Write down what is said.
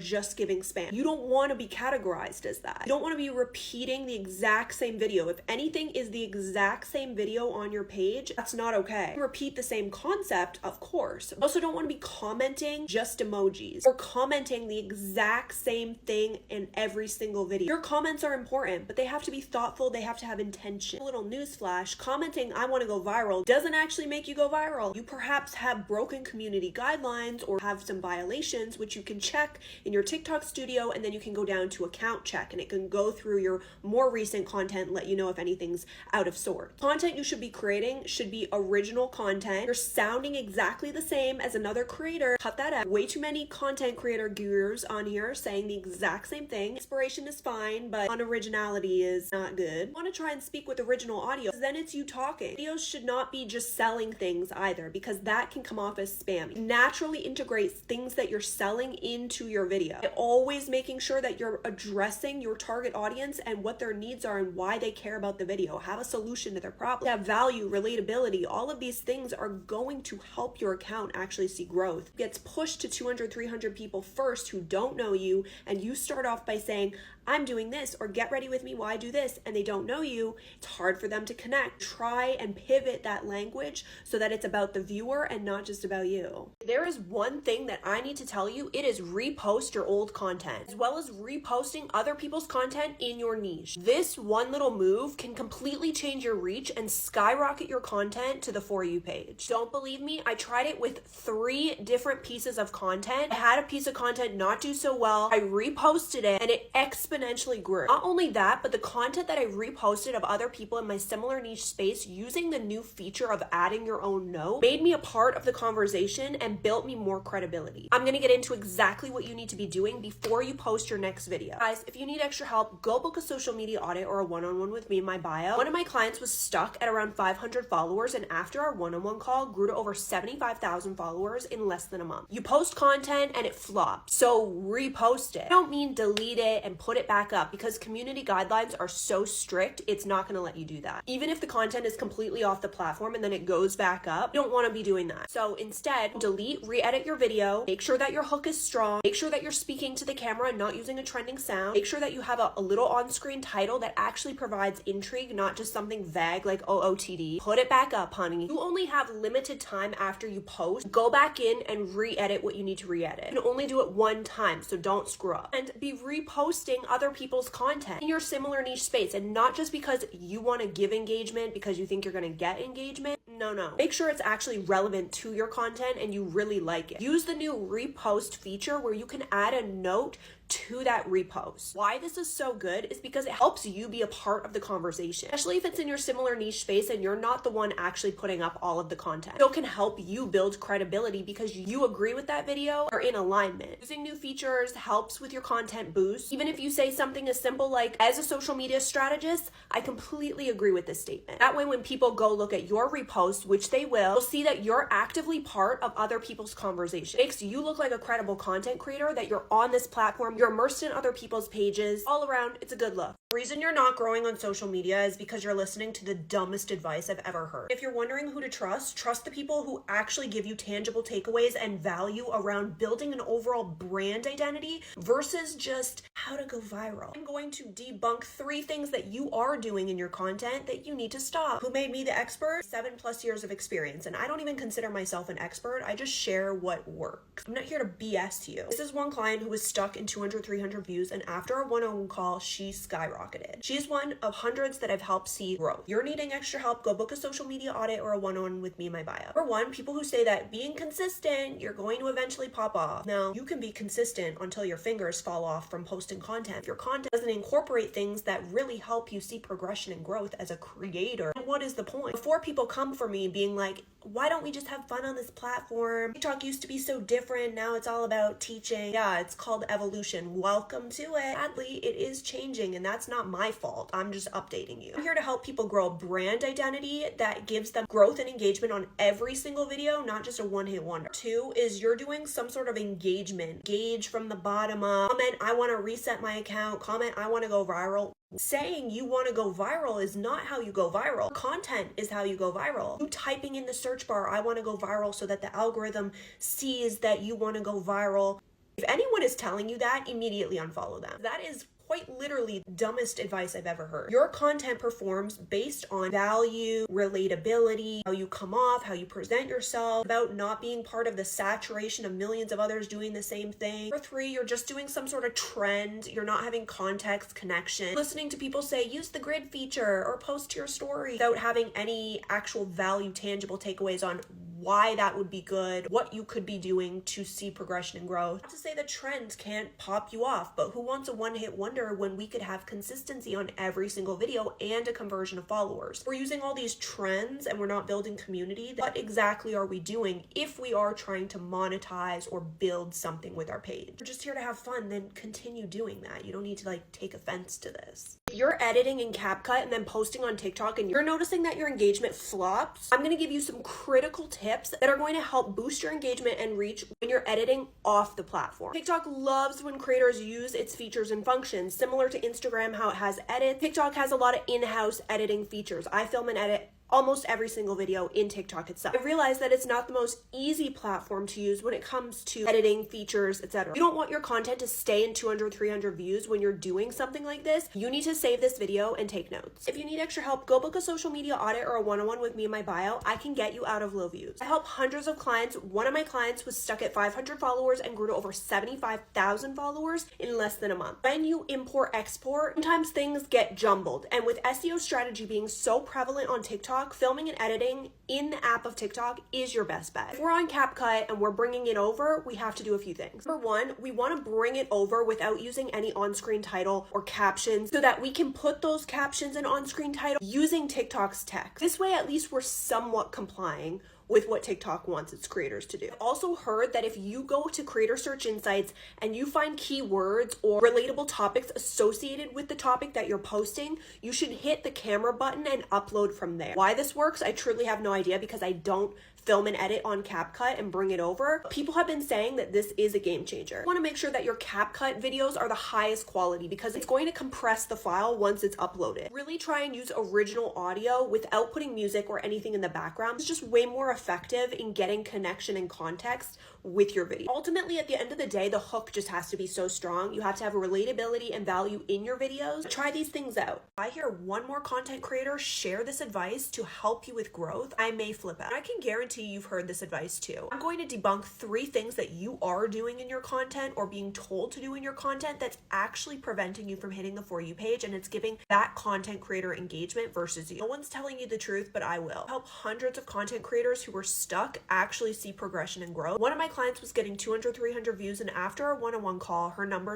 just giving spam. You don't want to be categorized as that. You don't want to be repeating the exact same video. If anything is the exact same video on your page, that's not okay. Repeat the same concept, of course. You also don't want to be commenting just emojis or commenting the exact same thing in every single video. Your comments are important, but they have to be thoughtful. They have to have intention. A little newsflash, commenting "I want to go viral" doesn't actually make you go viral. You perhaps have broken community guidelines or have some violations, which you can check in your TikTok studio, and then you can go down to account check and it can go through your more recent content and let you know if anything's out of sort. Content you should be creating should be original content. You're sounding exactly the same as another creator. Cut that out. Way too many content creator gurus on here saying the exact same thing. Inspiration is fine, but unoriginality is not good. You want to try and speak with original audio, then it's you talking. Videos should not be just selling things either, because that can come off as spam. Naturally integrate things that you're selling into your video. Always making sure that you're addressing your target audience and what their needs are and why they care about the video. Have a solution to their problem. Have value, relatability. All of these things are going to help your account actually see growth. It gets pushed to 200, 300 people first who don't know you, and you start off by saying, "I'm doing this," or "Get ready with me while I do this," and they don't know you. It's hard for them to connect. Try and pivot that language so that it's about the viewer and not just about you. There is one thing that I need to tell you. It is repost your old content, as well as reposting other people's content in your niche. This one little move can completely change your reach and skyrocket your content to the For You page. Don't believe me? I tried it with 3 different pieces of content. I had a piece of content not do so well. I reposted it and it exponentially grew. Not only that, but the content that I reposted of other people in my similar niche space using the new feature of adding your own note made me a part of the conversation and built me more credibility. I'm going to get into exactly what you need to be doing before you post your next video. Guys, if you need extra help, go book a social media audit or a one-on-one with me in my bio. One of my clients was stuck at around 500 followers, and after our one-on-one call grew to over 75,000 followers in less than a month. You post content and it flops, so repost it. I don't mean delete it and put it back up, because community guidelines are so strict, it's not going to let you do that. Even if the content is completely off the platform and then it goes back up, you don't want to be doing that. So instead, delete, re-edit your video, make sure that your hook is strong, make sure that you're speaking to the camera and not using a trending sound, make sure that you have a little on-screen title that actually provides intrigue, not just something vague like OOTD. Put it back up, honey. You only have limited time after you post. Go back in and re-edit what you need to re-edit. You can only do it one time, so don't screw up. And be reposting other people's content in your similar niche space, and not just because you want to give engagement because you think you're going to get engagement. No. Make sure it's actually relevant to your content and you really like it. Use the new repost feature where you can add a note to that repost. Why this is so good is because it helps you be a part of the conversation, especially if it's in your similar niche space and you're not the one actually putting up all of the content. It can help you build credibility because you agree with that video or in alignment. Using new features helps with your content boost. Even if you say something as simple like, "As a social media strategist, I completely agree with this statement." That way, when people go look at your repost, which they will, they'll see that you're actively part of other people's conversation. It makes you look like a credible content creator, that you're on this platform, you're immersed in other people's pages. All around, it's a good look. The reason you're not growing on social media is because you're listening to the dumbest advice I've ever heard. If you're wondering who to trust the people who actually give you tangible takeaways and value around building an overall brand identity versus just how to go viral. I'm going to debunk 3 things that you are doing in your content that you need to stop. Who made me the expert? 7+ years of experience, and I don't even consider myself an expert. I just share what works. I'm not here to BS you. This is one client who was stuck in 200, 300 views, and after our one-on-one call, she skyrocketed. She's one of hundreds that I've helped see growth. You're needing extra help, go book a social media audit or a one-on-one with me in my bio. For one, people who say that being consistent, you're going to eventually pop off. Now, you can be consistent until your fingers fall off from posting content. If your content doesn't incorporate things that really help you see progression and growth as a creator, what is the point? Before people come for me being like, "Why don't we just have fun on this platform? TikTok used to be so different. Now it's all about teaching." Yeah, it's called evolution. Welcome to it. Sadly, it is changing, and that's not my fault. I'm just updating you. I'm here to help people grow a brand identity that gives them growth and engagement on every single video, not just a one-hit wonder. 2 is you're doing some sort of engagement. Engage from the bottom up. Comment, "I want to reset my account." Comment, "I want to go viral." Saying you want to go viral is not how you go viral. Content is how you go viral. You typing in the search bar, "I want to go viral," so that the algorithm sees that you want to go viral, If anyone is telling you that, immediately unfollow them. That is quite literally the dumbest advice I've ever heard. Your content performs based on value, relatability, how you come off, how you present yourself, about not being part of the saturation of millions of others doing the same thing. Or 3, you're just doing some sort of trend. You're not having context, connection, listening to people say, use the grid feature or post to your story without having any actual value, tangible takeaways on why that would be good, what you could be doing to see progression and growth. Not to say that trends can't pop you off, but who wants a one-hit wonder when we could have consistency on every single video and a conversion of followers? We're using all these trends and we're not building community. What exactly are we doing if we are trying to monetize or build something with our page? We're just here to have fun, then continue doing that. You don't need to take offense to this. If you're editing in CapCut and then posting on TikTok and you're noticing that your engagement flops, I'm going to give you some critical tips that are going to help boost your engagement and reach when you're editing off the platform. TikTok loves when creators use its features and functions, similar to Instagram, how it has edits. TikTok has a lot of in-house editing features. I film and edit almost every single video in TikTok itself. I realize that it's not the most easy platform to use when it comes to editing features, etc. You don't want your content to stay in 200, 300 views when you're doing something like this. You need to save this video and take notes. If you need extra help, go book a social media audit or a one-on-one with me in my bio. I can get you out of low views. I help hundreds of clients. One of my clients was stuck at 500 followers and grew to over 75,000 followers in less than a month. When you import, export, sometimes things get jumbled. And with SEO strategy being so prevalent on TikTok, filming and editing in the app of TikTok is your best bet. If we're on CapCut and we're bringing it over, we have to do a few things. Number 1, we want to bring it over without using any on-screen title or captions so that we can put those captions and on-screen title using TikTok's text. This way, at least we're somewhat complying with what TikTok wants its creators to do. I've also heard that if you go to Creator Search Insights and you find keywords or relatable topics associated with the topic that you're posting, you should hit the camera button and upload from there. Why this works, I truly have no idea because I don't film and edit on CapCut and bring it over. People have been saying that this is a game changer. You want to make sure that your CapCut videos are the highest quality because it's going to compress the file once it's uploaded. Really try and use original audio without putting music or anything in the background. It's just way more effective in getting connection and context with your video. Ultimately, at the end of the day, the hook just has to be so strong. You have to have relatability and value in your videos. Try these things out. If I hear one more content creator share this advice to help you with growth, I may flip out. I can guarantee you've heard this advice too. I'm going to debunk 3 things that you are doing in your content or being told to do in your content that's actually preventing you from hitting the For You page, and it's giving that content creator engagement versus you. No one's telling you the truth, but I will. Help hundreds of content creators who were stuck actually see progression and growth. One of my clients was getting 200, 300 views, and after our one-on-one call, her numbers